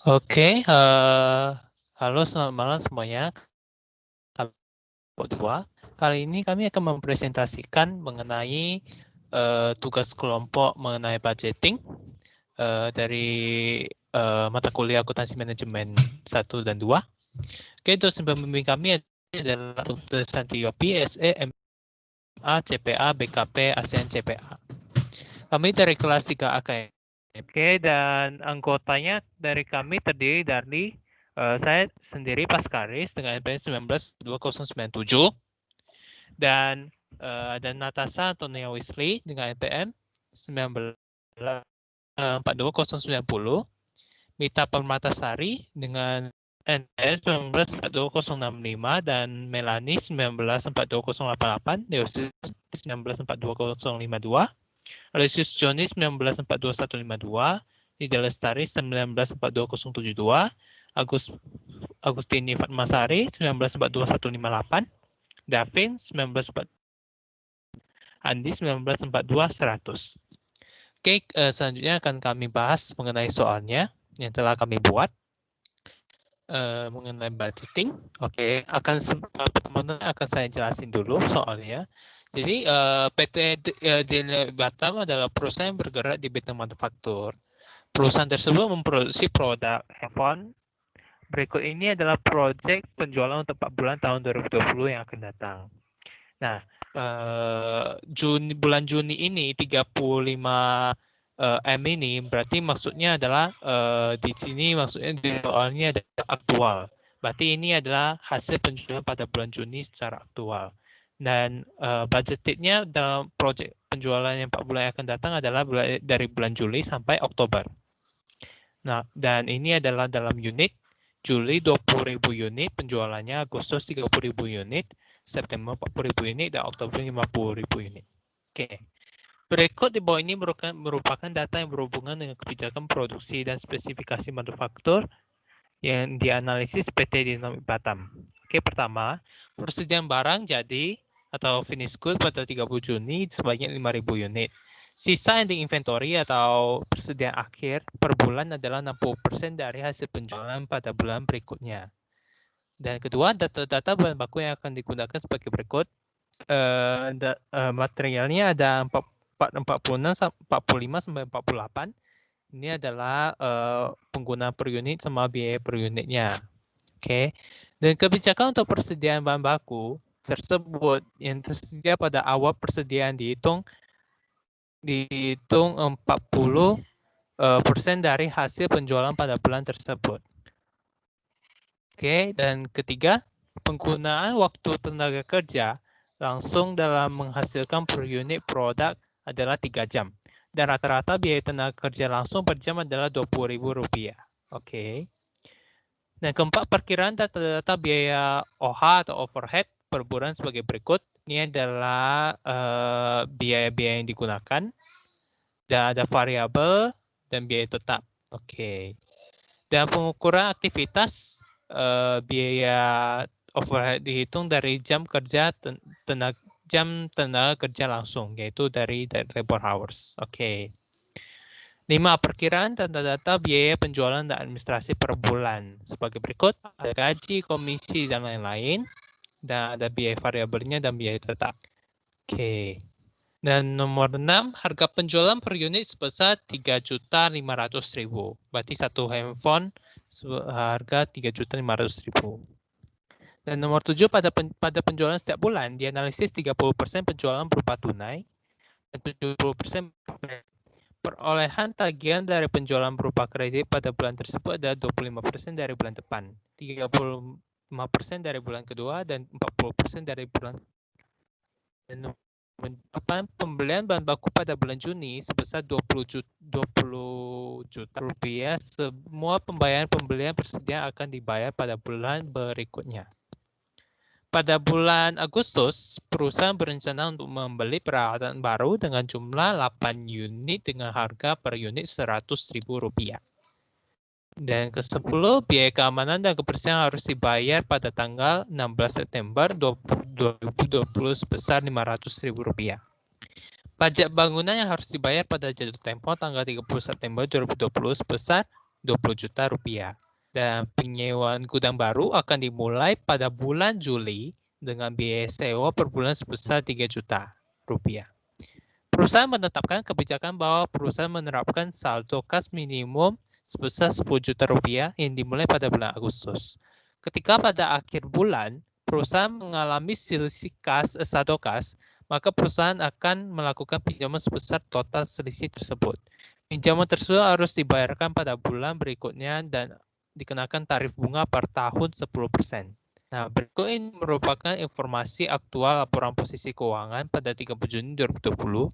Oke, halo selamat malam semuanya. Kedua, kali ini kami akan mempresentasikan mengenai tugas kelompok mengenai budgeting dari mata kuliah akuntansi manajemen 1 dan 2. Oke, dosen pembimbing kami adalah Dr. Santiopi, SE, MA, CPA, BKP, ASEAN CPA. Kami dari kelas 3 AKM. Oke, dan anggotanya dari kami terdiri dari saya sendiri Paskaris dengan NPM 192097 dan ada Natasha Antonia Wesley dengan NPM 42090, Mita Permatasari dengan NPM 194065 dan Melanie 194088, Deosis 194052, Alexis Johnny 194152, Lidia Lestari 19427072, Agustini Fatmasari 1942-158, Davin 1942, Andi 1942-100. Oke, selanjutnya akan kami bahas mengenai soalnya yang telah kami buat mengenai budgeting. Oke, pertama akan saya jelasin dulu soalnya. Jadi PT Deli Batam adalah perusahaan yang bergerak di bidang manufaktur. Perusahaan tersebut memproduksi produk handphone. Berikut ini adalah proyek penjualan untuk 4 bulan tahun 2020 yang akan datang. Nah, bulan Juni ini 35 M ini berarti maksudnya adalah di sini maksudnya di soalnya adalah aktual. Berarti ini adalah hasil penjualan pada bulan Juni secara aktual. Dan budgetnya dalam proyek penjualan yang 4 bulan yang akan datang adalah dari bulan Juli sampai Oktober. Nah, dan ini adalah dalam unit. Juli 20.000 unit penjualannya, Agustus 30.000 unit, September 40.000 unit, dan Oktober 50.000 unit. Oke. Berikut di bawah ini merupakan data yang berhubungan dengan kebijakan produksi dan spesifikasi manufaktur yang dianalisis PT Dinamik Batam. Oke, pertama, persediaan barang jadi atau finished good pada 30 Juni sebanyak 5.000 unit. Sisa ending inventory atau persediaan akhir per bulan adalah 60% dari hasil penjualan pada bulan berikutnya. Dan kedua, data-data bahan baku yang akan digunakan sebagai berikut. Materialnya ada 46, 45 sampai 48. Ini adalah penggunaan per unit sama biaya per unitnya. Oke. Dan kebijakan untuk persediaan bahan baku tersebut yang tersedia pada awal persediaan dihitung 40% dari hasil penjualan pada bulan tersebut. Oke, dan ketiga, penggunaan waktu tenaga kerja langsung dalam menghasilkan per unit produk adalah 3 jam. Dan rata-rata biaya tenaga kerja langsung per jam adalah Rp20.000. Oke. Dan keempat, perkiraan data-data biaya OH atau overhead per bulan sebagai berikut. Ini adalah biaya-biaya yang digunakan. Dan ada variabel dan biaya tetap. Oke. Dan pengukuran aktivitas biaya overhead dihitung dari jam kerja tenaga kerja langsung, yaitu dari labor hours. Oke. 5. Perkiraan data-data biaya penjualan dan administrasi per bulan. Sebagai berikut, ada gaji, komisi, dan lain-lain. Dan ada biaya variabelnya dan biaya tetap. Oke. Dan nomor 6, harga penjualan per unit sebesar 3.500.000. Berarti satu handphone harga 3.500.000. Dan nomor 7, pada penjualan setiap bulan, dianalisis 30% penjualan berupa tunai, dan 70% perolehan tagihan dari penjualan berupa kredit pada bulan tersebut adalah 25% dari bulan depan, 35% dari bulan kedua, dan 40% dari bulan. Dan pembelian bahan baku pada bulan Juni sebesar 20 juta rupiah. Semua pembayaran pembelian persediaan akan dibayar pada bulan berikutnya. Pada bulan Agustus, perusahaan berencana untuk membeli peralatan baru dengan jumlah 8 unit dengan harga per unit Rp100.000. Dan ke-10, biaya keamanan dan kebersihan harus dibayar pada tanggal 16 September 2020 sebesar Rp500.000. Pajak bangunan yang harus dibayar pada jatuh tempo tanggal 30 September 2020 sebesar 20 juta rupiah. Dan penyewaan gudang baru akan dimulai pada bulan Juli dengan biaya sewa per bulan sebesar 3 juta rupiah. Perusahaan menetapkan kebijakan bahwa perusahaan menerapkan saldo kas minimum sebesar 10 juta rupiah yang dimulai pada bulan Agustus. Ketika pada akhir bulan, perusahaan mengalami selisih kas saldo kas, maka perusahaan akan melakukan pinjaman sebesar total selisih tersebut. Pinjaman tersebut harus dibayarkan pada bulan berikutnya dan dikenakan tarif bunga per tahun 10%. Nah, berikut ini merupakan informasi aktual laporan posisi keuangan pada 30 Juni 2020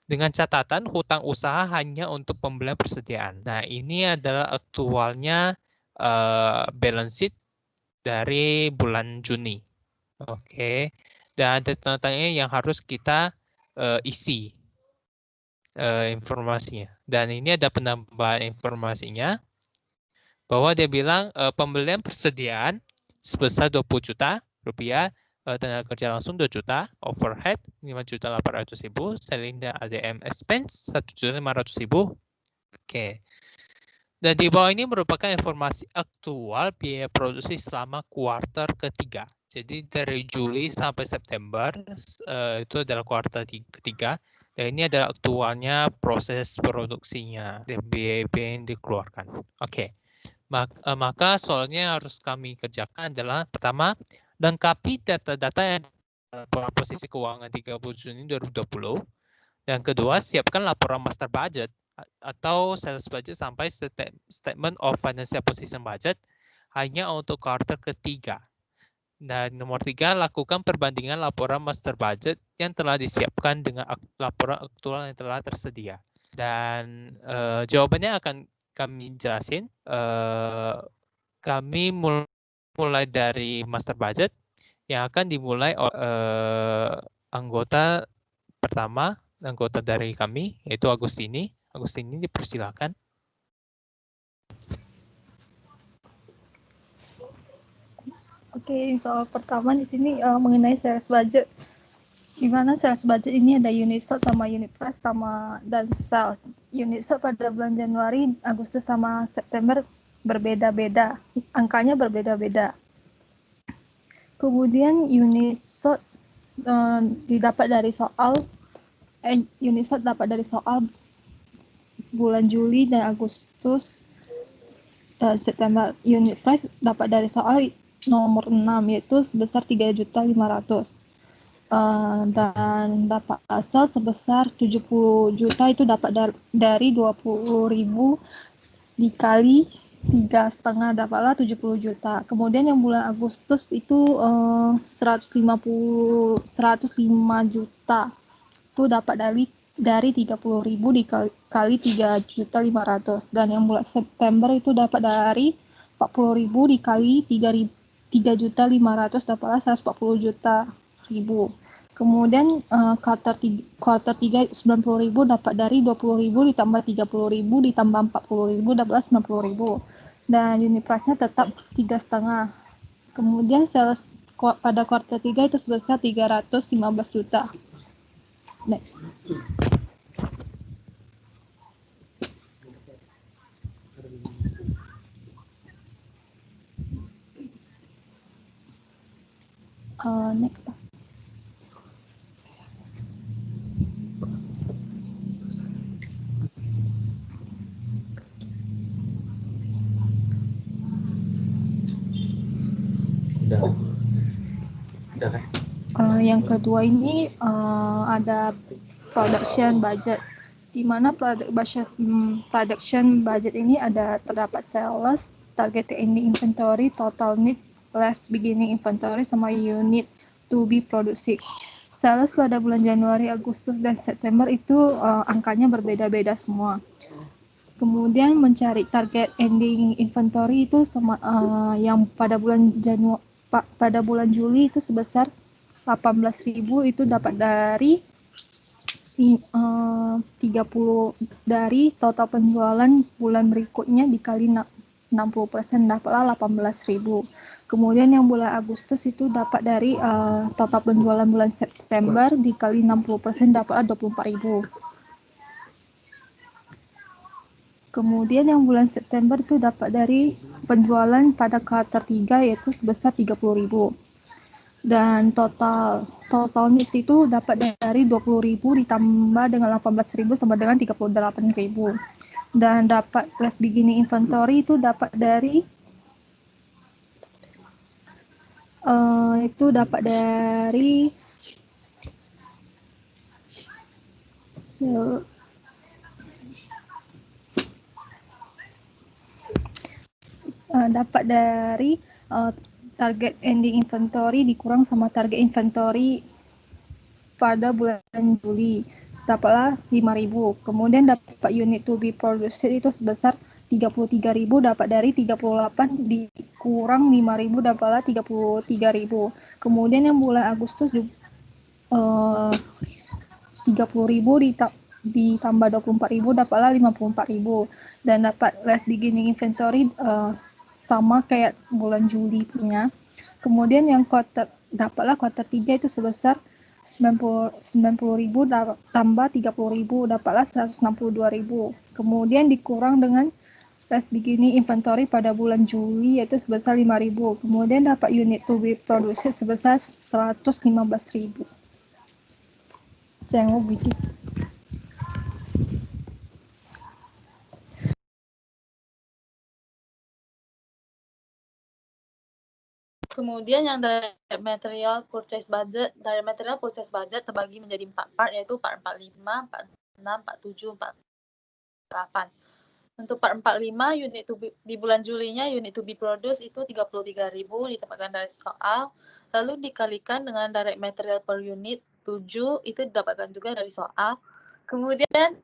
dengan catatan hutang usaha hanya untuk pembelian persediaan. Nah, ini adalah aktualnya balance sheet dari bulan Juni. Oke. Dan ada tanda-tandanya yang harus kita isi informasinya. Dan ini ada penambahan informasinya bahwa dia bilang pembelian persediaan sebesar 20 juta rupiah, tenaga kerja langsung 2 juta, overhead 5.800.000, selling dan ADM expense 1.500.000. Oke. Dan di bawah ini merupakan informasi aktual biaya produksi selama kuartal ketiga. Jadi dari Juli sampai September itu adalah kuartal ketiga. Dan ini adalah aktualnya proses produksinya dan biaya yang dikeluarkan. Oke. Maka soalnya harus kami kerjakan adalah pertama, lengkapi data-data yang dalam posisi keuangan 30 Juni 2020. Dan kedua, siapkan laporan master budget atau sales budget sampai statement of financial position budget hanya untuk kuartal ketiga. Dan nomor 3, lakukan perbandingan laporan master budget yang telah disiapkan dengan laporan aktual yang telah tersedia. Dan jawabannya akan kami jelasin. Kami mulai dari master budget yang akan dimulai oleh anggota pertama, anggota dari kami, yaitu Agustini. Agustini, dipersilakan. Oke, soal pertama di sini mengenai sales budget. Di mana sales budget ini ada unit sold sama unit price dan sales. Unit sold pada bulan Januari, Agustus sama September berbeda-beda. Angkanya berbeda-beda. Kemudian unit sold didapat dari soal unit sold dapat dari soal bulan Juli dan Agustus September. Unit price dapat dari soal nomor 6 yaitu sebesar 3.500.000 dan dapat asal sebesar 70 juta itu dapat dari 20.000 dikali 3,5 dapatlah 70 juta. Kemudian yang bulan Agustus itu 105 juta itu dapat dari 30.000 dikali 3.500.000 dan yang bulan September itu dapat dari 40.000 dikali 3.500.000 dapatlah 140 juta ribu. Kemudian kuartal 3 90.000 dapat dari 20.000 ditambah 30.000 ditambah 40.000 dapatlah 90.000 dan unit price-nya tetap 3,5. Kemudian sales pada kuartal 3 itu sebesar 315 juta. Next. Next, Mas. Yang kedua ini ada production budget, di mana production budget ini terdapat sales, target ending inventory, total need less beginning inventory sama unit to be produced. Sales pada bulan Januari, Agustus, dan September itu angkanya berbeda-beda semua. Kemudian mencari target ending inventory itu yang pada bulan Juli itu sebesar 18.000 itu dapat dari 30 dari total penjualan bulan berikutnya dikali 60% dapatlah 18.000. Kemudian yang bulan Agustus itu dapat dari total penjualan bulan September dikali 60% dapatlah 24.000. Kemudian yang bulan September itu dapat dari penjualan pada kuartal 3 yaitu sebesar 30.000. Dan total needs itu dapat dari 20.000 ditambah dengan 18.000 sama dengan 38.000. Dan dapat last beginning inventory itu dapat dari target ending inventory dikurang sama target inventory pada bulan Juli, dapatlah 5.000. Kemudian dapat unit to be produced itu sebesar 33.000, dapat dari 38 dikurang 5.000, dapatlah 33.000. Kemudian yang bulan Agustus 30.000 ditambah 24.000, dapatlah 54.000. Dan dapat last beginning inventory sama kayak bulan Juli punya. Kemudian yang dapatlah kuartal 3 itu sebesar 90.000 tambah 30.000, dapatlah 162.000. Kemudian dikurang dengan last beginning inventory pada bulan Juli yaitu sebesar 5.000. Kemudian dapat unit to be produced sebesar 115.000. Jangan bikin. Kemudian yang dari material purchase budget terbagi menjadi 4 part, yaitu part 45, 46, 47, 48. Untuk part 45 unit to be, di bulan Julinya unit to be produced itu 33.000 didapatkan dari soal, lalu dikalikan dengan direct material per unit 7 itu didapatkan juga dari soal. Kemudian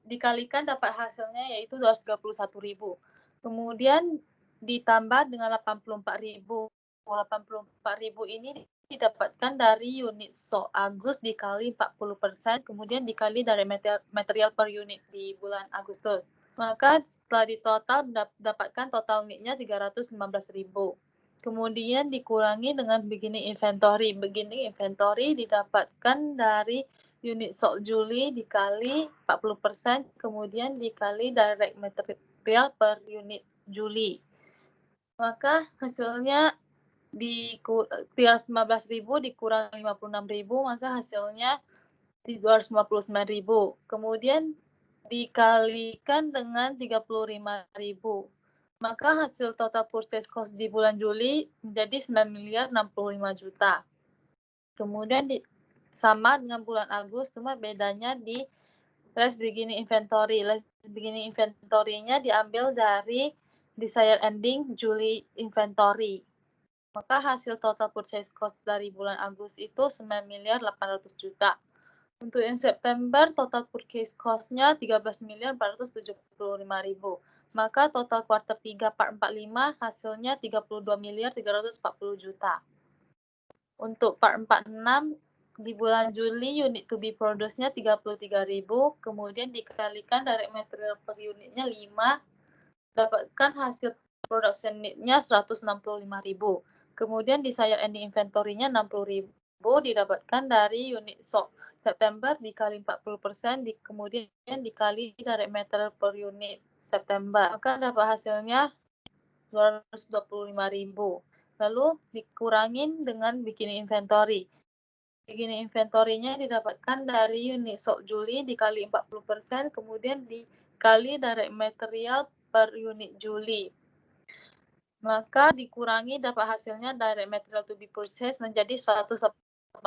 dikalikan dapat hasilnya yaitu 231.000. Kemudian ditambah dengan 84.000. 84.000 ini didapatkan dari unit Agus dikali 40%, kemudian dikali dari material per unit di bulan Agustus. Maka setelah ditotal dapatkan total unitnya 315.000. Kemudian dikurangi dengan beginning inventory. Beginning inventory didapatkan dari unit stock Juli dikali 40%, kemudian dikali direct material per unit Juli. Maka hasilnya 315.000 dikurang 56.000, maka hasilnya 259.000. Kemudian dikalikan dengan 35.000. Maka hasil total purchase cost di bulan Juli menjadi 9.065 juta. Kemudian sama dengan bulan Agustus, cuma bedanya di last beginning inventory. Last beginning inventory-nya diambil dari desired ending Juli inventory. Maka hasil total purchase cost dari bulan Agustus itu 9.800 juta. Untuk yang September, total purchase cost-nya 13.475.000. Maka total kuartal 3 part 45 hasilnya 32.340 juta. Untuk part 46, di bulan Juli unit to be produced-nya 33.000, kemudian dikalikan direct material per unitnya 5, dapatkan hasil production need-nya 165.000. Kemudian desired ending inventory-nya 60.000 didapatkan dari unit stock September dikali 40%, kemudian dikali direct material per unit September. Maka dapat hasilnya 225.000. Lalu dikurangin dengan beginning inventory. Beginning inventory-nya didapatkan dari unit stock Juli dikali 40%, kemudian dikali direct material per unit Juli. Maka dikurangi dapat hasilnya direct material to be purchased menjadi 185.000.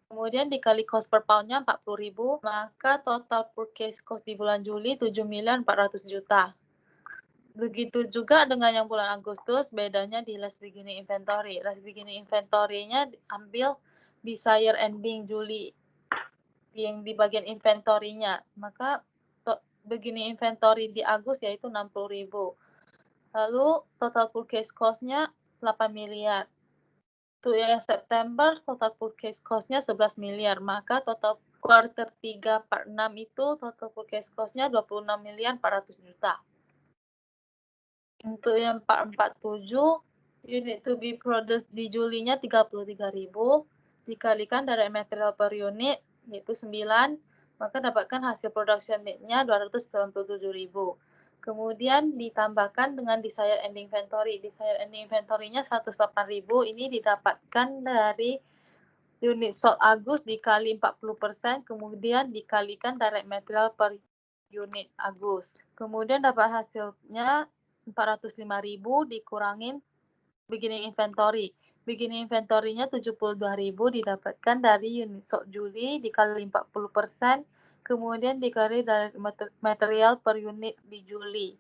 Kemudian dikali cost per pound-nya 40.000, maka total purchase cost di bulan Juli 7.400 juta. Begitu juga dengan yang bulan Agustus, bedanya di last beginning inventory. Last beginning inventory-nya ambil desired ending Juli yang di bagian inventory-nya. Maka beginning inventory di Agustus yaitu 60.000. Lalu total purchase cost-nya 8 miliar. Untuk yang September total purchase cost-nya 11 miliar. Maka total kuartal 3 part 6 itu total purchase cost-nya 26.400 juta. Untuk yang part 47 unit to be produced di Julinya 33.000 dikalikan dari material per unit yaitu 9, maka dapatkan hasil production need-nya 297.000. Kemudian ditambahkan dengan desired ending inventory. Desired ending inventory-nya 108.000, ini didapatkan dari unit sold Agus dikali 40%, kemudian dikalikan direct material per unit Agus. Kemudian dapat hasilnya 405.000 dikurangin beginning inventory. Beginning inventory-nya 72.000 didapatkan dari unit sold Juli dikali 40%, kemudian dikali dari material per unit di Juli.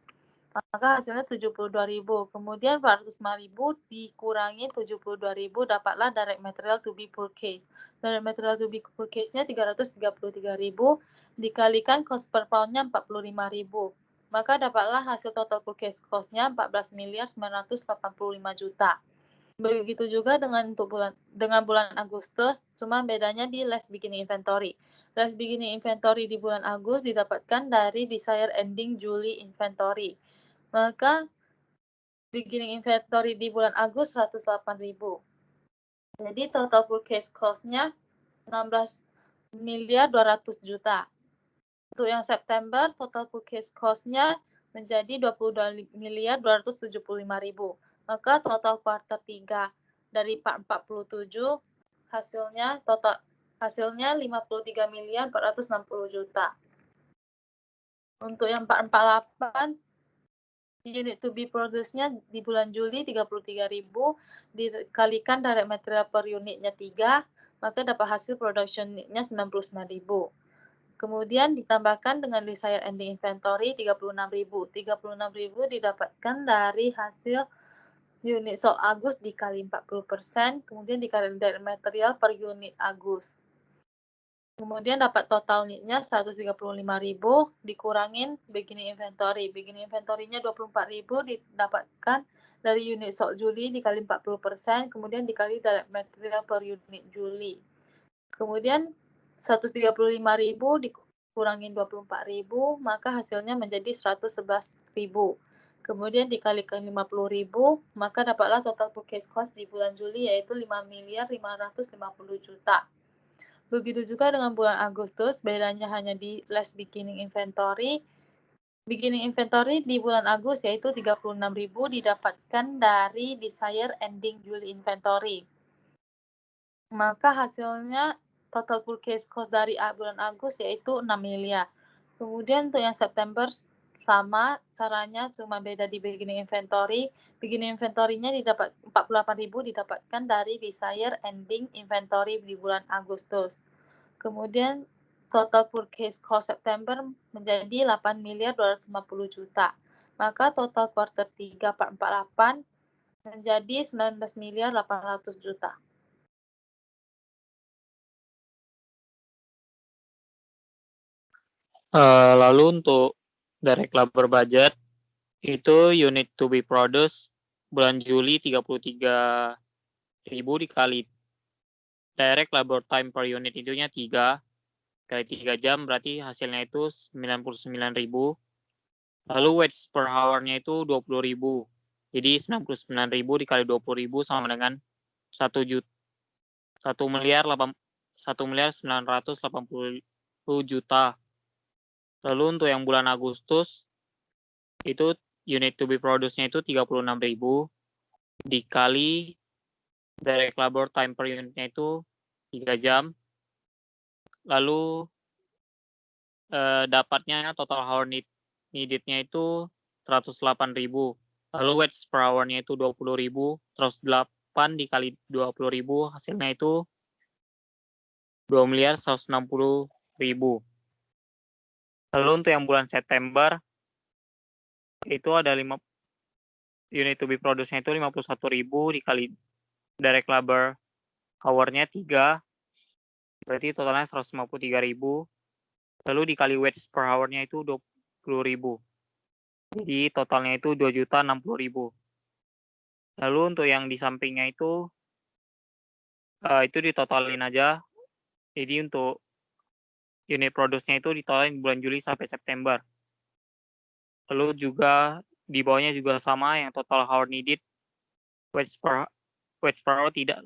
Maka hasilnya 72.000. Kemudian 405.000 dikurangi 72.000 dapatlah direct material to be purchased. Direct material to be purchased-nya 333.000 dikalikan cost per pound-nya 45.000. Maka dapatlah hasil total purchase cost-nya 14.985.000.000. Begitu juga dengan bulan Agustus, cuma bedanya di less beginning inventory. Less beginning inventory di bulan Agustus didapatkan dari desired ending Juli inventory. Maka beginning inventory di bulan Agustus 108.000. Jadi total purchase cost-nya 16.200.000.000. Untuk yang September, total purchase cost-nya menjadi 22.275.000. Maka total kuartal 3 dari 47 hasilnya 53.460.000.000. Untuk yang 448 unit to be produced-nya di bulan Juli 33.000 dikalikan direct material per unitnya 3, maka dapat hasil production need-nya 99.000. Kemudian ditambahkan dengan desired ending inventory 36.000. 36.000 didapatkan dari hasil unit sold Agus dikali 40%, kemudian dikali direct material per unit Agus. Kemudian dapat total need-nya 135.000 dikurangin beginning inventory. Beginning inventory-nya 24.000 didapatkan dari unit sold Juli dikali 40%, kemudian dikali direct material per unit Juli. Kemudian 135.000 dikurangin 24.000, maka hasilnya menjadi 111.000. Kemudian dikalikan 50.000, maka dapatlah total purchase cost di bulan Juli yaitu 5.550.000.000. Begitu juga dengan bulan Agustus, bedanya hanya di less beginning inventory. Beginning inventory di bulan Agustus yaitu 36.000 didapatkan dari desired ending Juli inventory. Maka hasilnya total purchase cost dari bulan Agustus yaitu 6 miliar. Kemudian untuk yang September sama caranya, cuma beda di beginning inventory. Beginning inventory-nya didapat 48.000 didapatkan dari desired ending inventory di bulan Agustus. Kemudian total purchase cost September menjadi 8.250.000.000. Maka total quarter 3 448 menjadi 19.800.000.000. Lalu untuk direct labor budget itu unit to be produced bulan Juli 33.000 dikali direct labor time per unit itunya 3 kali 3 jam berarti hasilnya itu 99.000. Lalu wage per hour-nya itu 20.000. Jadi 99.000 dikali 20.000 sama dengan 1.980.000.000. Lalu untuk yang bulan Agustus itu unit to be produced-nya itu 36.000 dikali direct labor time per unit-nya itu 3 jam. Lalu dapatnya total hour needed-nya itu 108.000. Lalu wage per hour-nya itu 20.000. 108 dikali 20.000 hasilnya itu 2.160.000. Lalu untuk yang bulan September itu ada 5 unit to be produced-nya itu 51.000 dikali direct labor hour-nya 3, berarti totalnya 153.000. Lalu dikali wage per hour-nya itu 20.000. Jadi totalnya itu 2.060.000. Lalu untuk yang di sampingnya itu ditotalin aja. Jadi untuk unit produce-nya itu ditotalin bulan Juli sampai September. Lalu juga di bawahnya juga sama yang total hour needed, wage per hour tidak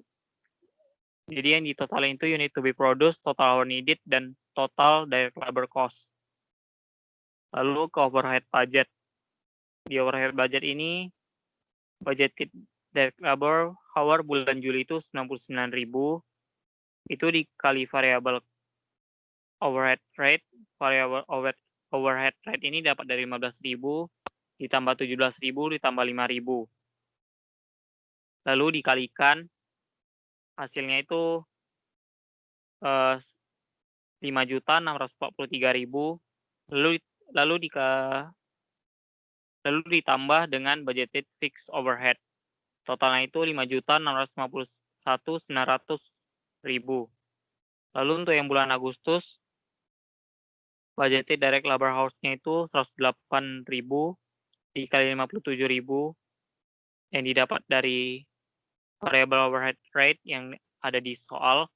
Jadi yang ditotalin itu unit to be produced, total hour needed, dan total direct labor cost. Lalu ke overhead budget. Di overhead budget ini, budgeted direct labor hour bulan Juli itu 99.000. Itu dikali variable overhead rate. Variable overhead rate ini dapat dari 15.000, ditambah 17.000, ditambah 5.000. Lalu dikalikan, hasilnya itu 5.643.000. Lalu ditambah dengan budgeted fixed overhead. Totalnya itu 5.651.900.000. Lalu untuk yang bulan Agustus, budgeted direct labor hours-nya itu 108.000 dikali 57.000 yang didapat dari variable overhead rate yang ada di soal.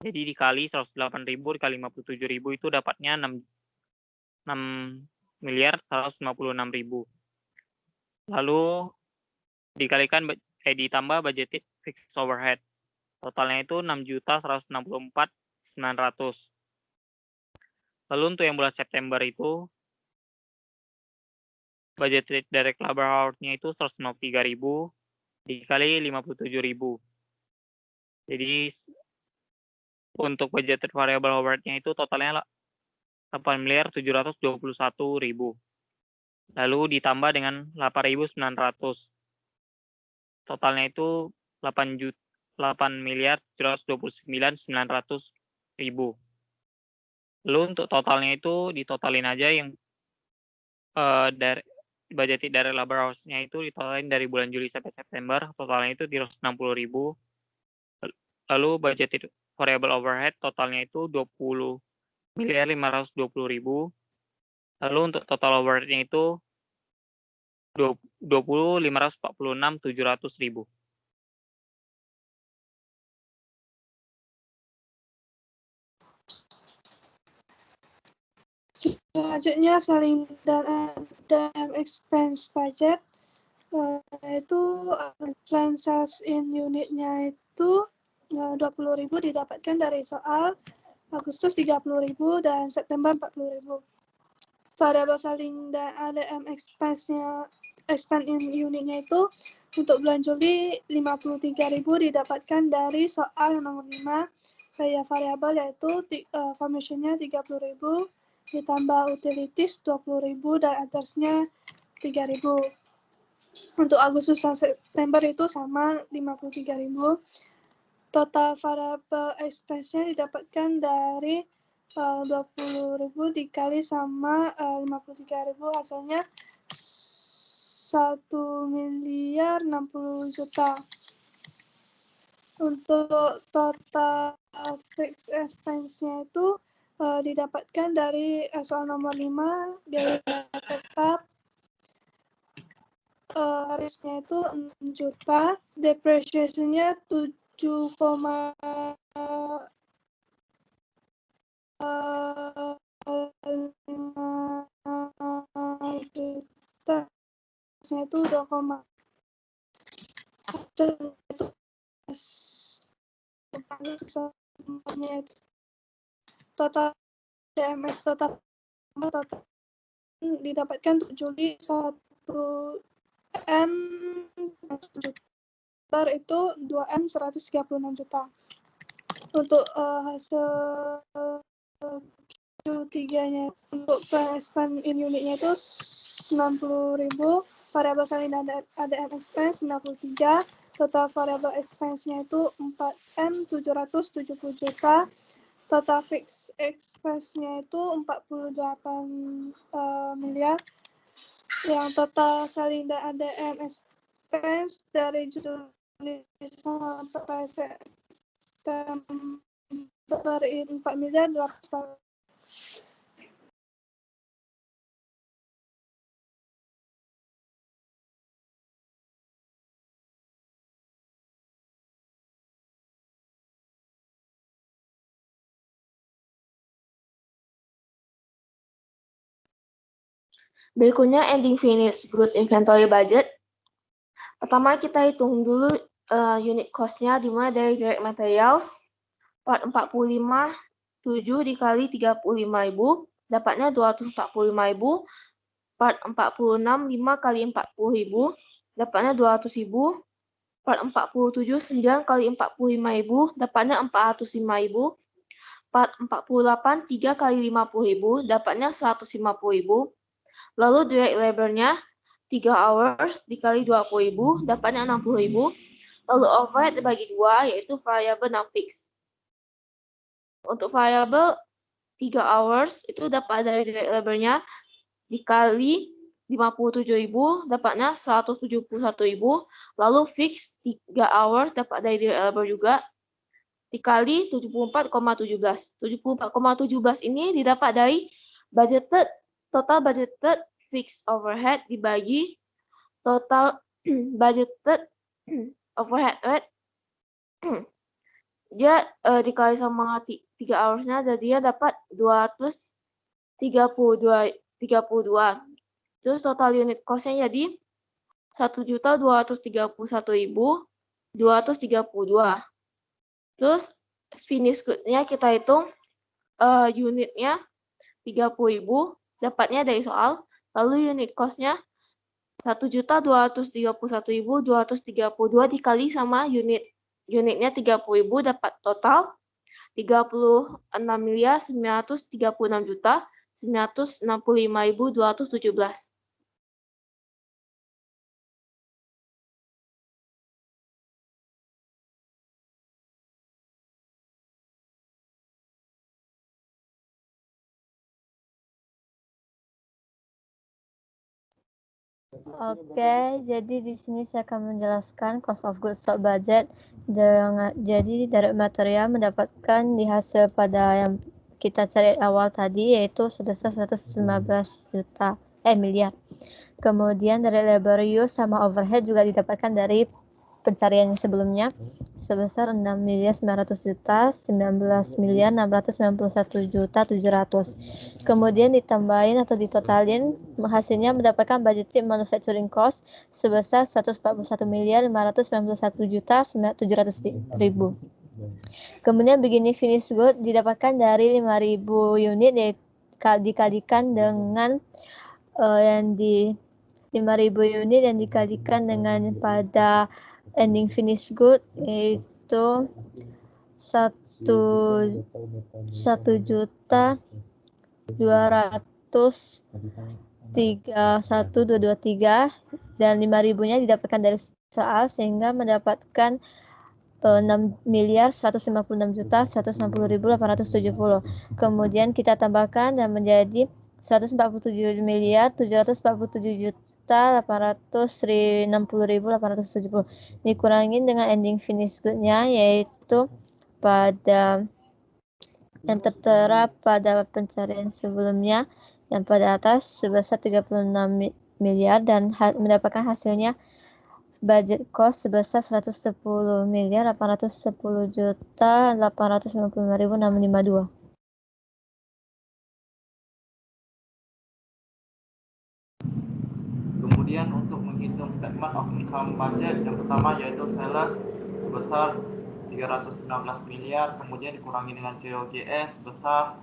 Jadi dikali 108.000 dikali 57.000 itu dapatnya 6.156.000. Lalu ditambah budgeted fixed overhead. Totalnya itu 6.164.900. Lalu untuk yang bulan September itu budgeted direct labor hours-nya itu 153.000 dikali 57.000. Jadi untuk budgeted variable overhead-nya itu totalnya 8.721.000. Lalu ditambah dengan 8.900. Totalnya itu 8.729.900.000. Lalu untuk totalnya itu ditotalin aja yang dari budgeted direct labor hours-nya itu ditotalin dari bulan Juli sampai September, totalnya itu 360.000. Lalu budgeted variable overhead totalnya itu 20.520.000. Lalu untuk total overhead-nya itu 20.546.700.000. Selanjutnya selling dan expense budget, itu plan sales in unitnya itu 20.000 didapatkan dari soal Agustus 30.000 dan September 40.000. Variable selling dan ADM expense-nya expand in unitnya itu untuk bulan Juli 53.000 didapatkan dari soal nomor 5. Biaya variabel yaitu commission-nya 30.000 ditambah utilities 20.000 dan others-nya 3.000. Untuk Agustus dan September itu sama 53.000. Total variable expense-nya didapatkan dari 20.000 dikali sama 53.000, hasilnya 1.060.000.000. Untuk total fixed expense-nya itu didapatkan dari soal nomor 5, biaya tetap risknya itu 6 juta, depreciation-nya 7,5 juta, itu 2, itu total DMS total didapatkan untuk Juli 1M juta, itu 2M 136 juta. Untuk hasil Q3-nya untuk plan expand in unitnya itu 90.000, variable selling dan ADM expense 93, total variable expense-nya itu 4M 770 juta, total fixed expense-nya itu 48 miliar. Yang total selling dan ADM expense dari Juli sampai September 4 miliar 800. Berikutnya ending finished goods inventory budget. Pertama kita hitung dulu unit cost-nya dimulai dari direct materials, part 45, 7 dikali 35.000, dapatnya 245.000, part 46, 5 kali 40.000, dapatnya 200.000, part 47, 9 kali 45.000, dapatnya 405.000, part 48, 3 kali 50.000, dapatnya 150.000, lalu direct labor-nya 3 hours dikali 20.000, dapatnya 60.000, lalu overhead dibagi 2, yaitu variable dan fix. Untuk variable 3 hours itu dapat dari direct labor-nya dikali 57.000, dapatnya 171.000, lalu fix 3 hours dapat dari direct labor juga dikali 74,17. 74,17 ini didapat dari total budgeted fixed overhead dibagi total budgeted overhead rate. Dia dikali sama 3 hours-nya, jadi dia dapat 232. Terus total unit cost-nya jadi 1.231.232. Terus finish good-nya kita hitung unitnya 30.000, dapatnya dari soal. Lalu unit cost-nya 1.231.232 dikali sama unitnya 30.000, dapat total 36.936.965.217. Oke, jadi di sini saya akan menjelaskan cost of goods sold budget. Jadi direct material mendapatkan di hasil pada yang kita cari awal tadi, yaitu sebesar 115 miliar. Kemudian dari labor use sama overhead juga didapatkan dari pencarian yang sebelumnya sebesar 6.900.000.000, 19.691.700. Kemudian ditambahin atau ditotalin hasilnya mendapatkan budgeted manufacturing cost sebesar 141.591.700.000. Kemudian beginning finished good didapatkan dari 5.000 unit, dikalikan dengan yang di 5.000 unit yang dikalikan dengan pada ending finish good, yaitu 1.231.223 dan 5.000-nya didapatkan dari soal sehingga mendapatkan 6.156.160.870. Kemudian kita tambahkan dan menjadi 147.760.870 dikurangin dengan ending finish good-nya, yaitu pada yang tertera pada pencarian sebelumnya yang pada atas sebesar 36 miliar dan mendapatkan hasilnya budget cost sebesar 110.810.855.652. Kemudian untuk menghitung statement of income budget, yang pertama yaitu sales sebesar 316 miliar, kemudian dikurangi dengan COGS sebesar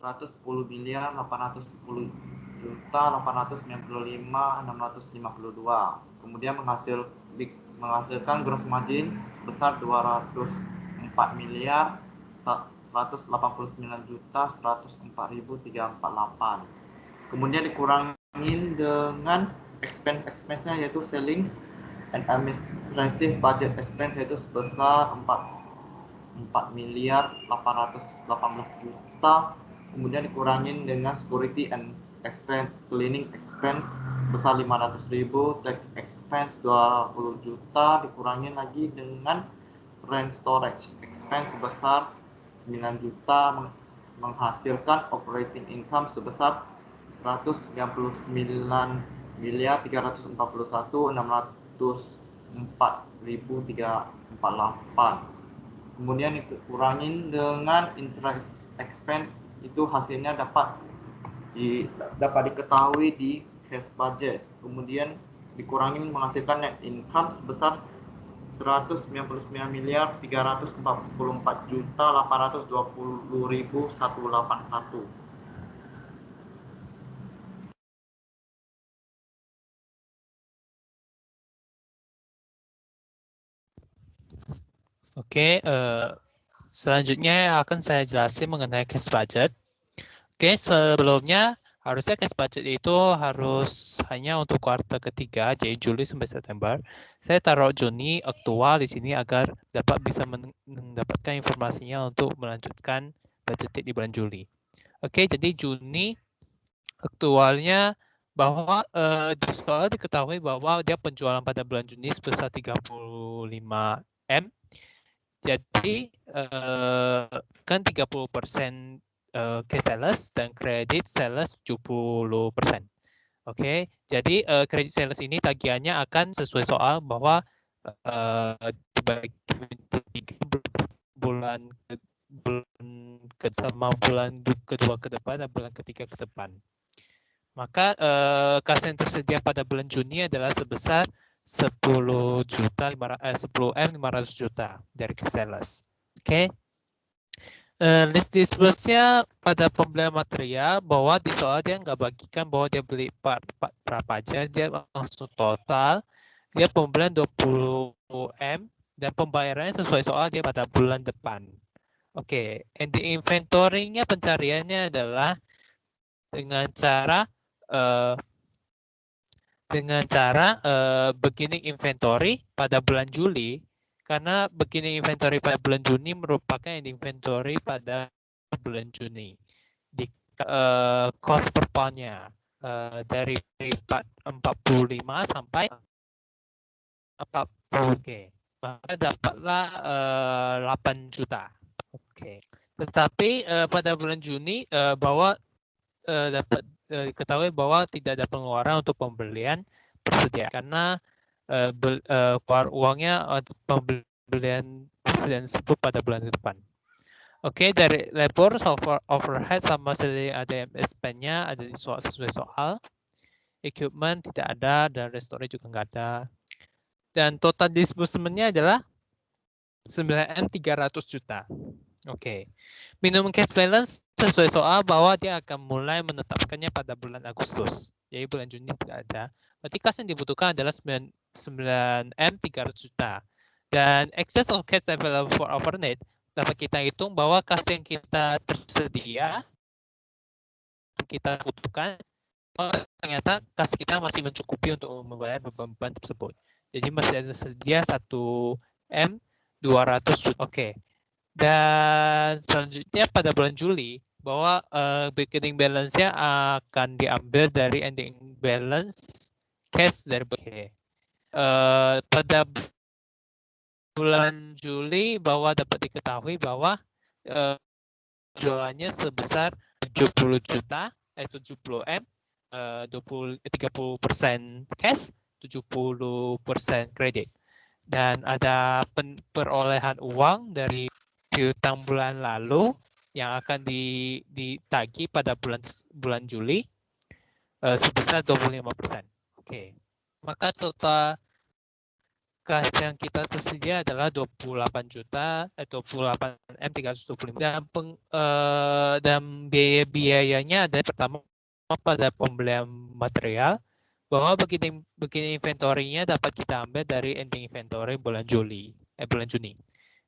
110.810.895.652. Kemudian menghasilkan gross margin sebesar 204 miliar 189.104.348. Kemudian dikurangin dengan expense-nya yaitu selling and administrative budget expense yaitu sebesar 4 miliar 818 juta. Kemudian dikurangin dengan security and expense, cleaning expense sebesar 500.000, tax expense 20 juta, dikurangin lagi dengan rent storage expense sebesar 9 juta, menghasilkan operating income sebesar 199.341.604.348. Kemudian dikurangin dengan interest expense, itu hasilnya dapat diketahui di cash budget. Kemudian dikurangi menghasilkan net income sebesar 199.344.820.181. Oke, selanjutnya akan saya jelasin mengenai cash budget. Oke, sebelumnya harusnya cash budget itu harus hanya untuk kuartal ketiga, jadi Juli sampai September. Saya taruh Juni aktual di sini agar dapat bisa mendapatkan informasinya untuk melanjutkan budgeting di bulan Juli. Oke, jadi Juni aktualnya bahwa di soal diketahui bahwa dia penjualan pada bulan Juni sebesar 35M. Jadi kan 30% cash sales dan kredit sales 70%. Oke, jadi kredit sales ini tagihannya akan sesuai soal bahwa dibagi bulan sama bulan kedua ke depan dan bulan ketiga ke depan. Maka kas yang tersedia pada bulan Juni adalah sebesar 10M 500 juta dari cash sales. Oke. List disburse-nya pada pembelian material bahwa di soal dia nggak bagikan bahwa dia beli berapa aja, dia langsung total. Dia pembelian 20M dan pembayarannya sesuai soal dia pada bulan depan. Oke, and the inventory-nya pencariannya adalah dengan cara beginning inventory pada bulan Juli, karena beginning inventory pada bulan Juni merupakan inventory pada bulan Juni. Di cost per pound-nya dari 45 sampai 40. Oke. Maka dapatlah 8 juta. Oke. Tetapi pada bulan Juni bahwa dapat diketahui bahwa tidak ada pengeluaran untuk pembelian persediaan karena keluar uangnya untuk pembelian persediaan tersebut pada bulan depan. Oke, dari labor, overhead sama ADM expense-nya ada sesuai soal. Equipment tidak ada dan storage juga nggak ada. Dan total disbursement-nya adalah 9M 300 juta. Oke. Minimum cash balance sesuai soal bahwa dia akan mulai menetapkannya pada bulan Agustus. Jadi bulan Juni tidak ada. Berarti kas yang dibutuhkan adalah 9M 300 juta. Dan excess of cash available for overnight dapat kita hitung bahwa kas yang kita tersedia kita butuhkan, ternyata kas kita masih mencukupi untuk membayar beban tersebut. Jadi masih ada tersedia 1M 200 juta. Oke. Dan selanjutnya pada bulan Juli bahwa beginning balance-nya akan diambil dari ending balance cash dari pada bulan Juli bahwa dapat diketahui bahwa jualannya sebesar 70 juta, 70M, 30% cash, 70% kredit. Dan ada perolehan uang dari piutang bulan lalu yang akan ditagih pada bulan Juli sebesar 25%. Oke. Maka total kas yang kita tersedia adalah 28 juta 28M 325 dan biaya-biayanya ada pertama pada pembelian material bahwa begini inventory-nya dapat kita ambil dari ending inventory bulan Juni.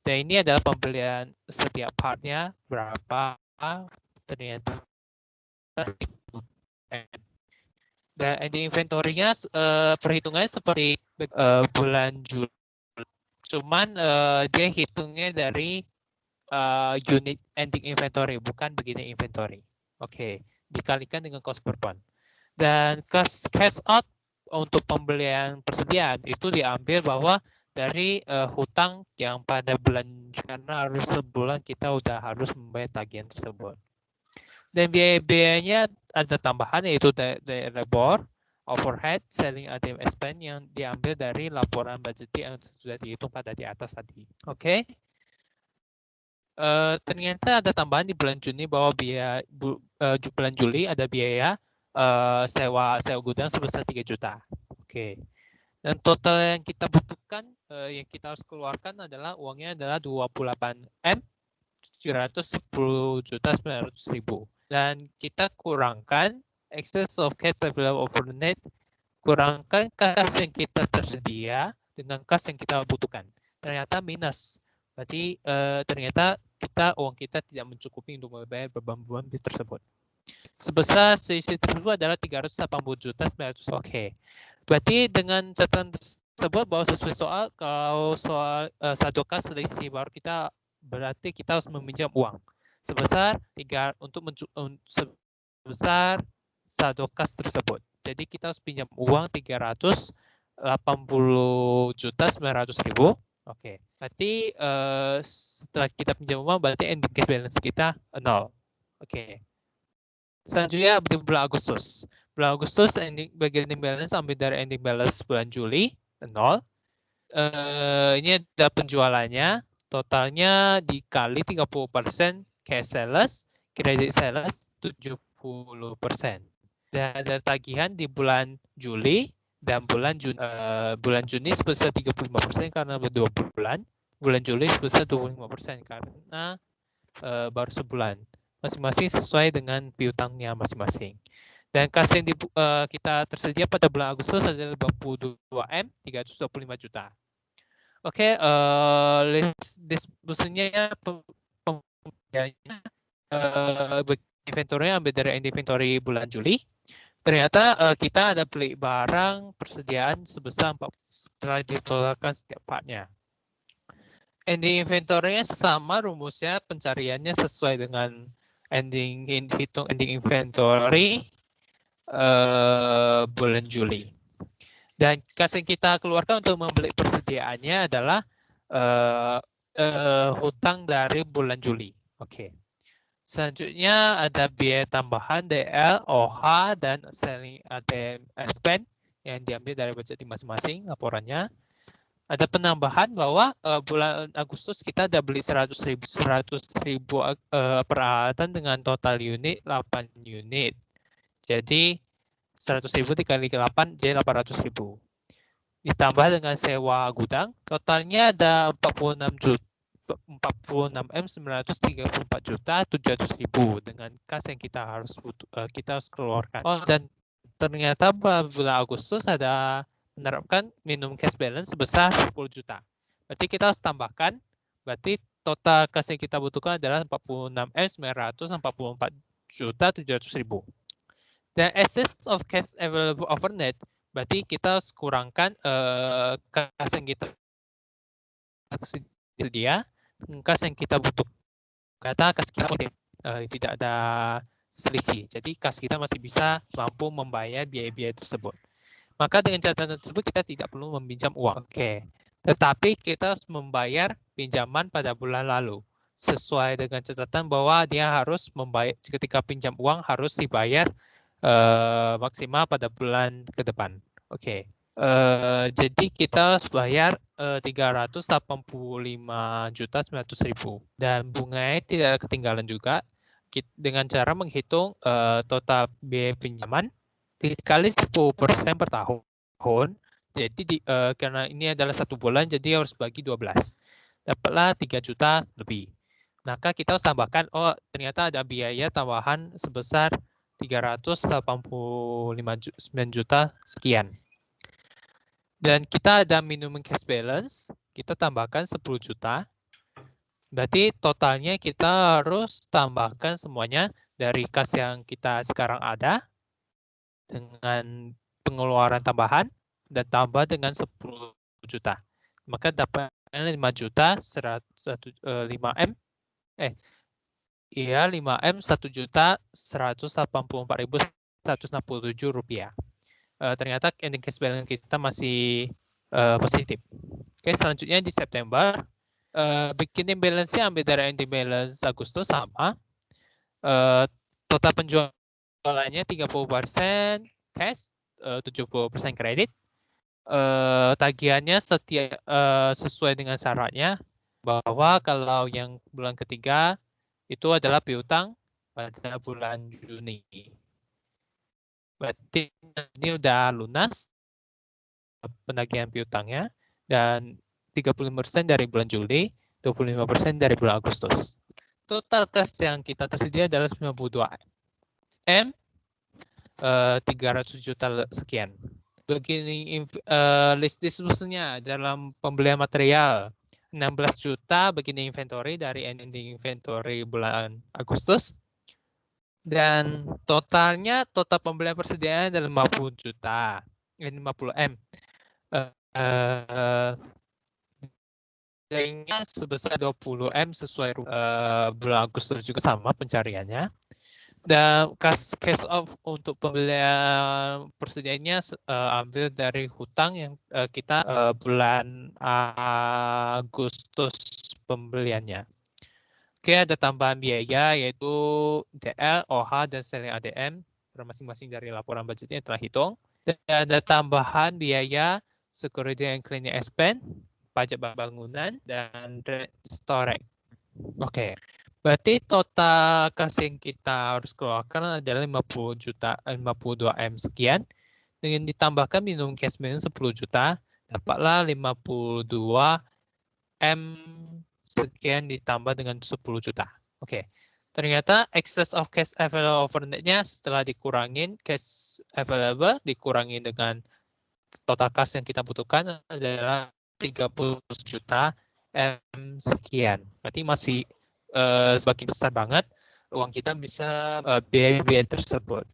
Dan ini adalah pembelian setiap part-nya berapa ternyata. Dan ending inventory-nya perhitungannya seperti bulan Juli. Cuman dia hitungnya dari unit ending inventory, bukan beginning inventory. Oke, dikalikan dengan cost per pound. Dan cash out untuk pembelian persediaan itu diambil bahwa dari hutang yang pada bulan, karena harus sebulan kita udah harus membayar tagihan tersebut. Dan biaya-biayanya ada tambahan yaitu dari labor, overhead, selling ATM expense yang diambil dari laporan budgeting yang sudah dihitung pada di atas tadi. Oke. Ternyata ada tambahan di bulan Juni bahwa biaya bulan Juli ada biaya sewa gudang sebesar 3 juta. Oke. Dan total yang kita butuhkan, yang kita harus keluarkan adalah uangnya adalah 28M 710.900.000. Dan kita kurangkan excess of cash available over the net, kurangkan kas yang kita tersedia dengan kas yang kita butuhkan. Ternyata minus. Berarti ternyata uang kita tidak mencukupi untuk membayar beban-beban bis tersebut. Sebesar selisih tersebut adalah 380.900.000. Oke. Berarti dengan catatan tersebut bahwa sesuai soal, kalau soal saldo kas selisih baru kita berarti kita harus meminjam uang sebesar sebesar saldo kas tersebut. Jadi kita harus pinjam uang 380.900.000. Oke. Berarti setelah kita pinjam uang berarti ending cash balance kita 0. Oke. Selanjutnya di bulan Agustus. Bulan Agustus bagi ending balance ambil dari ending balance bulan Juli 0. Ini ada penjualannya, totalnya dikali 30% cash sales, credit sales 70%. Dan ada tagihan di bulan Juli dan bulan Juni sebesar 35% karena berdua bulan. Bulan Juli sebesar 25% karena baru sebulan. Masing-masing sesuai dengan piutangnya masing-masing. Dan kas yang kita tersedia pada bulan Agustus adalah 52M 325 juta. Oke, distribusinya pembayarannya inventory ambil dari inventory bulan Juli. Ternyata kita ada beli barang persediaan sebesar 4 setelah ditotalkan setiap partnya. Ending inventory-nya sama rumusnya, pencariannya sesuai dengan hitung ending inventory bulan Juli. Dan kas yang kita keluarkan untuk membeli persediaannya adalah hutang dari bulan Juli. Oke. Selanjutnya ada biaya tambahan DL, OH, dan selling ATM expense yang diambil dari budget masing-masing laporannya. Ada penambahan bahwa bulan Agustus kita ada beli 100.000 peralatan dengan total unit 8 unit. Jadi 100.000 dikali 8 jadi 800.000. Ditambah dengan sewa gudang, totalnya ada 46M934.700.000 dengan kas yang kita harus keluarkan. Oh, dan ternyata bulan Agustus ada menerapkan minimum cash balance sebesar 10 juta. Berarti kita harus tambahkan, berarti total kas yang kita butuhkan adalah 46M944.700.000. Dan excess of cash available over net, berarti kita harus kurangkan kas yang kita tersedia, kas yang kita butuhkan. Kata kas kita tidak ada selisih, jadi kas kita masih bisa mampu membayar biaya-biaya tersebut. Maka dengan catatan tersebut kita tidak perlu meminjam uang. Oke. Tetapi kita harus membayar pinjaman pada bulan lalu. Sesuai dengan catatan bahwa dia harus membayar ketika pinjam uang harus dibayar maksimal pada bulan ke depan. Oke. Jadi kita harus bayar 385.900.000 dan bunganya tidak ketinggalan juga dengan cara menghitung total biaya pinjaman dikali 10% per tahun. Jadi karena ini adalah 1 bulan, jadi harus bagi 12. Dapatlah 3 juta lebih. Maka kita harus tambahkan, oh ternyata ada biaya tambahan sebesar 389 juta sekian. Dan kita ada minimum cash balance, kita tambahkan 10 juta. Berarti totalnya kita harus tambahkan semuanya dari kas yang kita sekarang ada, dengan pengeluaran tambahan dan tambah dengan 10 juta. Maka dapatnya 5 juta 5M 1.184.167 rupiah. Ternyata ending cash balance kita masih positif. Oke, selanjutnya di September beginning balance-nya ambil dari ending balance Agustus sama. Total penjualannya 30% cash, 70% kredit. Tagihannya sesuai dengan syaratnya bahwa kalau yang bulan ketiga itu adalah piutang pada bulan Juni. Berarti ini udah lunas. penagihan piutangnya, dan 35% dari bulan Juli, 25% dari bulan Agustus. Total kas yang kita tersedia adalah 92 M, 300 juta sekian. Begini list distribusinya dalam pembelian material 16 juta begini inventory dari ending inventory bulan Agustus, dan total pembelian persediaan adalah 50 juta, 50 M. Nilainya sebesar 20 M sesuai bulan Agustus juga sama pencariannya. Dan cash off untuk pembelian persediaannya ambil dari hutang yang kita bulan Agustus pembeliannya. Oke, ada tambahan biaya yaitu DL, OH, dan selling ADM masing-masing dari laporan budgetnya telah hitung. Dan ada tambahan biaya security and cleaning expense, pajak bangunan, dan storage. Oke. Berarti total kas yang kita harus keluarkan adalah 52 M sekian. Dengan ditambahkan minimum cash balance 10 juta, dapatlah 52 M sekian ditambah dengan 10 juta. Oke. Ternyata excess of cash available overnight-nya setelah dikurangin cash available dikurangin dengan total kas yang kita butuhkan adalah 30 juta M sekian. Berarti masih semakin besar banget uang kita bisa biaya-biaya tersebut.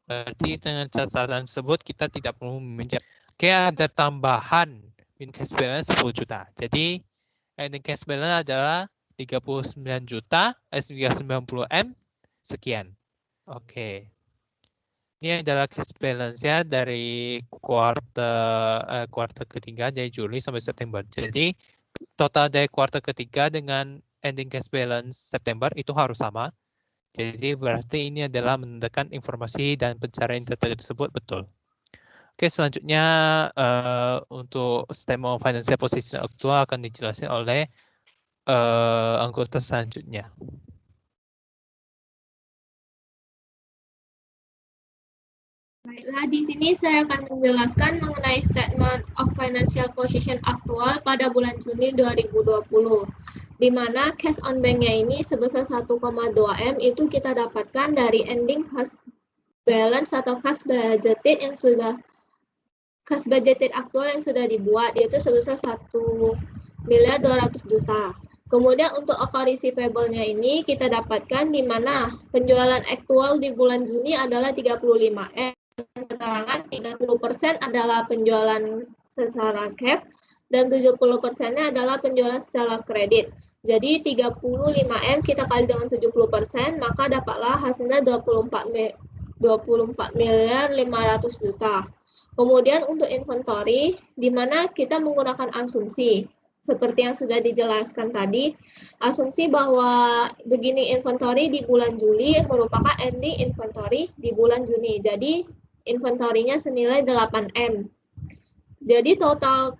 Berarti dengan catatan tersebut kita tidak perlu meminjam. Oke, ada tambahan cash balance 10 juta. Jadi ending cash balance adalah 39 juta, 90 M sekian. Oke. Ini adalah cash balance ya dari kuartal ketiga dari Juli sampai September. Jadi total dari kuartal ketiga dengan ending cash balance September itu harus sama. Jadi berarti ini adalah menandakan informasi dan pencarian data tersebut betul. Oke, selanjutnya untuk statement of financial position aktual akan dijelaskan oleh anggota selanjutnya. Baiklah, di sini saya akan menjelaskan mengenai statement of financial position aktual pada bulan Juni 2020. Di mana cash on bank-nya ini sebesar 1,2 M itu kita dapatkan dari ending cash balance atau cash budgeted yang sudah cash budgeted aktual yang sudah dibuat, yaitu sebesar 1.200.000.000. Kemudian untuk account receivable-nya ini kita dapatkan di mana penjualan aktual di bulan Juni adalah 35 M. Keterangan 30% adalah penjualan secara cash dan 70%-nya adalah penjualan secara kredit. Jadi 35 M kita kali dengan 70%, maka dapatlah hasilnya 24.500.000.000. Kemudian untuk inventory, di mana kita menggunakan asumsi. Seperti yang sudah dijelaskan tadi, asumsi bahwa begini inventory di bulan Juli merupakan ending inventory di bulan Juni. Jadi inventorinya senilai 8M. Jadi total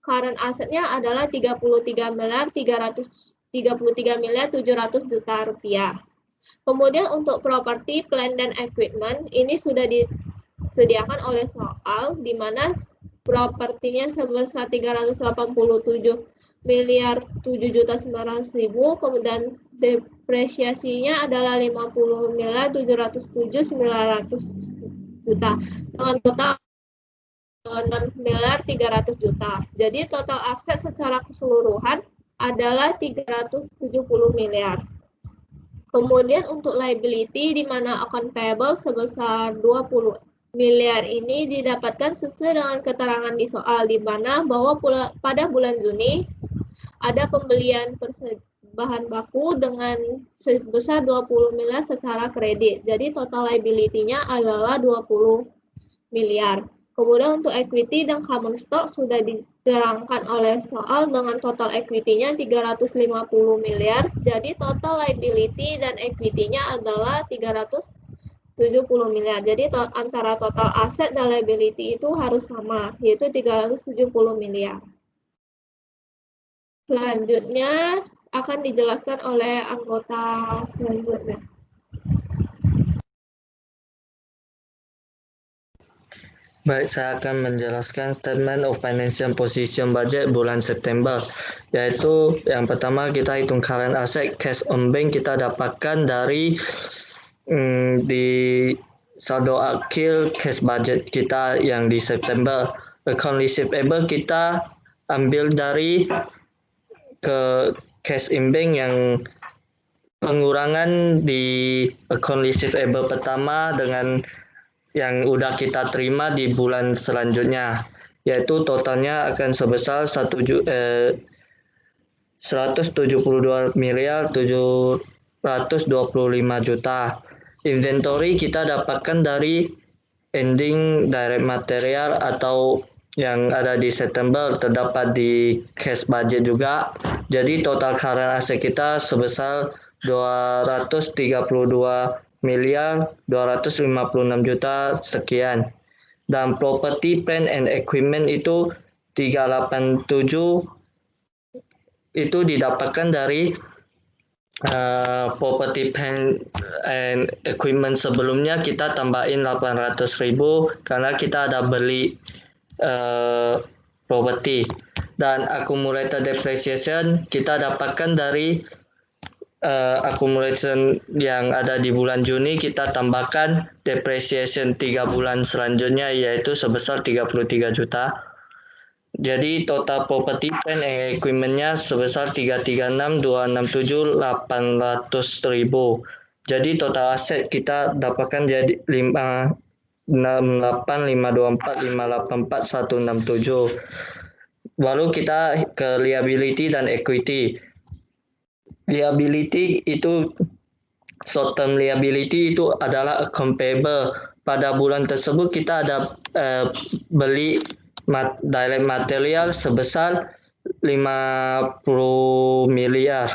current assetnya adalah 33.700.000.000 rupiah. Kemudian untuk property, plant, dan equipment ini sudah disediakan oleh soal di mana propertinya sebesar 387.700.900.000, kemudian depresiasinya adalah 50.707.900 juta dengan total 6.300.000.000. Jadi total aset secara keseluruhan adalah 370 miliar. Kemudian untuk liability di mana account payable sebesar 20 miliar ini didapatkan sesuai dengan keterangan di soal di mana bahwa pada bulan Juni ada pembelian bahan baku dengan sebesar 20 miliar secara kredit. Jadi total liability-nya adalah 20 miliar. Kemudian untuk equity dan common stock sudah diterangkan oleh soal dengan total equity-nya 350 miliar. Jadi total liability dan equity-nya adalah 370 miliar. Jadi antara total aset dan liability itu harus sama, yaitu 370 miliar. Selanjutnya akan dijelaskan oleh anggota selanjutnya. Baik, saya akan menjelaskan Statement of Financial Position Budget bulan September. Yaitu yang pertama kita hitung current asset, cash on bank kita dapatkan dari di saldo akhir cash budget kita yang di September. Account receivable kita ambil dari ke cash in bank yang pengurangan di account receivable pertama dengan yang udah kita terima di bulan selanjutnya, yaitu totalnya akan sebesar 172 miliar 725 juta. Inventory kita dapatkan dari ending direct material atau yang ada di September terdapat di cash budget juga. Jadi total current asset kita sebesar 232 miliar 256 juta sekian. Dan property, plant and equipment itu 387 itu didapatkan dari property, plant and equipment sebelumnya kita tambahin 800.000 karena kita ada beli property. Dan accumulated depreciation kita dapatkan dari accumulation yang ada di bulan Juni, kita tambahkan depreciation 3 bulan selanjutnya yaitu sebesar 33 juta. Jadi total property, plant and equipment-nya sebesar 336.267.800.000. Jadi total aset kita dapatkan jadi 568.524.584.167. Lalu kita ke liability dan equity. Liability itu short term liability itu adalah account payable. Pada bulan tersebut kita ada beli direct material sebesar 50 miliar.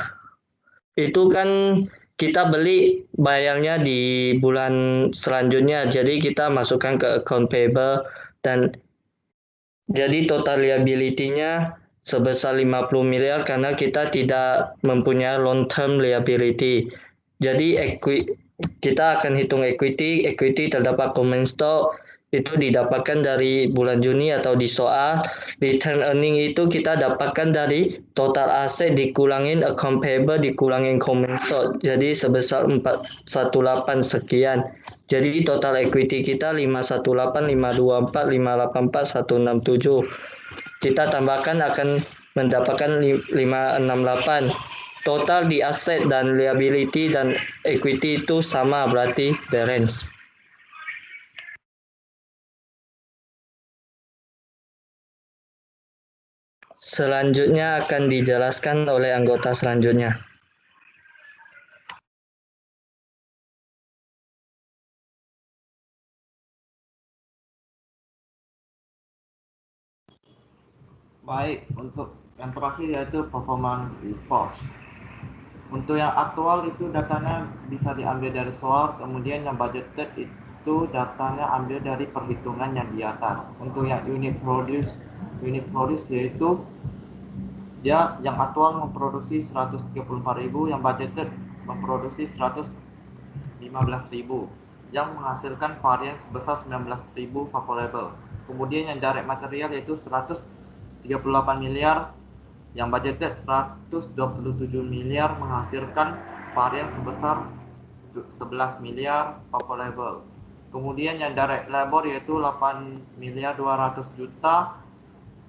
Itu kan kita beli bayarnya di bulan selanjutnya. Jadi kita masukkan ke account payable dan jadi total liability-nya sebesar 50 miliar karena kita tidak mempunyai long term liability. Jadi kita akan hitung equity terdapat common stock itu didapatkan dari bulan Juni atau di soal. Return earning itu kita dapatkan dari total aset dikurangin account payable dikurangin common stock. Jadi sebesar 418 sekian. Jadi total equity kita 518.524.584.167. Kita tambahkan akan mendapatkan 568. Total di aset dan liability dan equity itu sama, berarti balance. Selanjutnya akan dijelaskan oleh anggota selanjutnya. Baik, untuk yang terakhir yaitu performance report. Untuk yang aktual itu datanya bisa diambil dari soal, kemudian yang budgeted itu datanya ambil dari perhitungan yang di atas. Untuk yang unit produce yaitu dia yang aktual memproduksi 134.000, yang budgeted memproduksi 115.000, yang menghasilkan varian sebesar 19.000 favorable. Kemudian yang direct material yaitu 138 miliar, yang budgeted 127 miliar menghasilkan varian sebesar 11 miliar favorable. Kemudian yang direct labor yaitu 8 miliar 200 juta,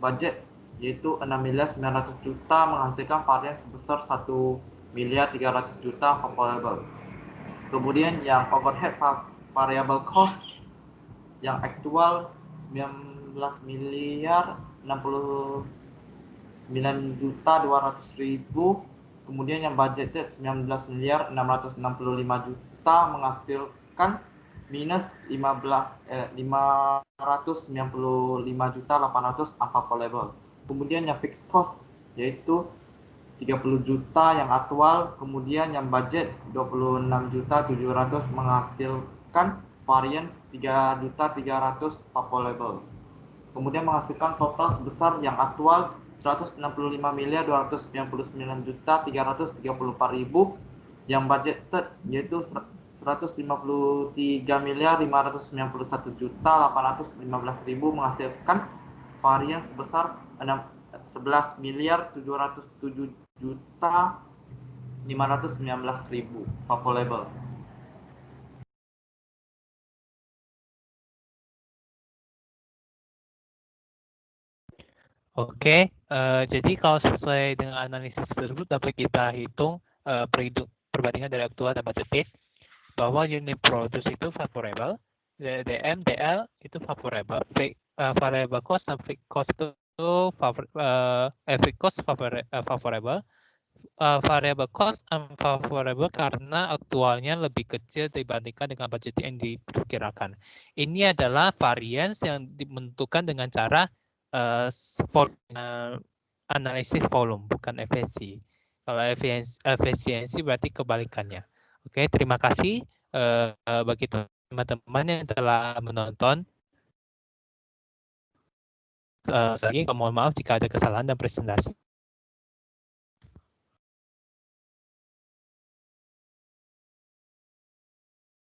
budget yaitu 6 miliar 900 juta menghasilkan varian sebesar 1 miliar 300 juta favorable. Kemudian yang overhead variable cost yang aktual 19 miliar 69 juta 200.000, kemudian yang budgeted 19 miliar 665 juta menghasilkan minus 595 juta 800 unfavorable. Kemudian yang fixed cost yaitu 30 juta yang aktual, kemudian yang budget 26 juta 700 menghasilkan variance 3 juta 300 favorable. Kemudian menghasilkan total sebesar yang aktual 165 miliar 299 juta 334.000, yang budgeted yaitu 119 153.591.815.000 menghasilkan varian sebesar 11.007.519.000 FAFO label. Oke, jadi kalau sesuai dengan analisis tersebut dapat kita hitung perbandingan dari aktual dan budgeted bahwa unit produce itu favorable, DM, DL itu favorable, variable cost dan fixed cost itu fixed cost favorable, variable cost unfavorable karena aktualnya lebih kecil dibandingkan dengan budget yang diperkirakan. Ini adalah variance yang dibentukkan dengan cara analisis volume, bukan efisiensi. Kalau efisiensi berarti kebalikannya. Oke, terima kasih bagi teman-teman yang telah menonton. Lagi mohon maaf jika ada kesalahan dan presentasi.